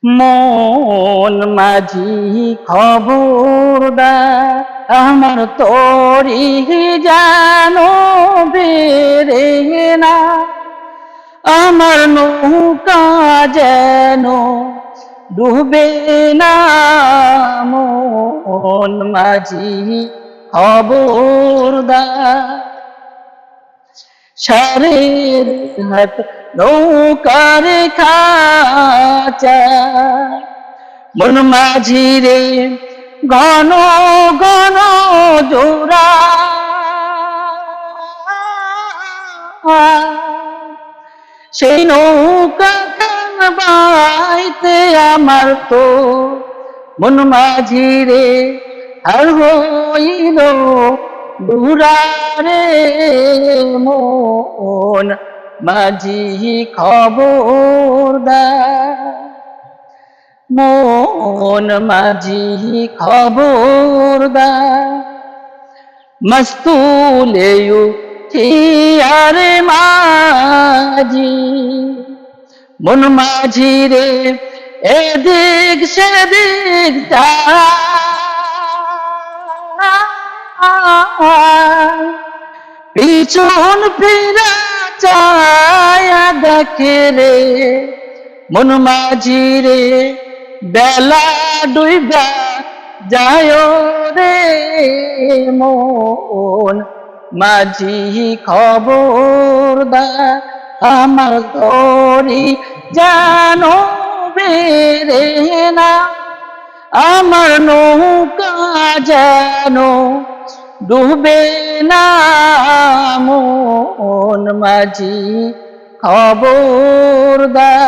মন মাঝি খবরদার, আমার তরি জানো বেরে না, আমার নৌকা যেন ডুবে না। মন মাঝি খবরদার, সারের হাত নৌকার খাঁচা, মন মাঝি রে ঘন ঘন জোড়া, সেই নৌকা বাইতে আমার তো মন মাঝি রে আর হইল দুরারে। মন মাঝি খবরদার, মন মাঝি খবরদার, মস্তুলে উঠিয়ারে মাঝি, মন মাঝি রে এদিক সেদিক পিছন ফিরা চায়া দেখে রে, মন মাঝি রে বেলা ডুইবা যায় রে। মন মাঝি খবরদার, আমার তরি জানো বেরে না, আমার নৌকা যেন ডুবে না। মন মাঝি খবরদার।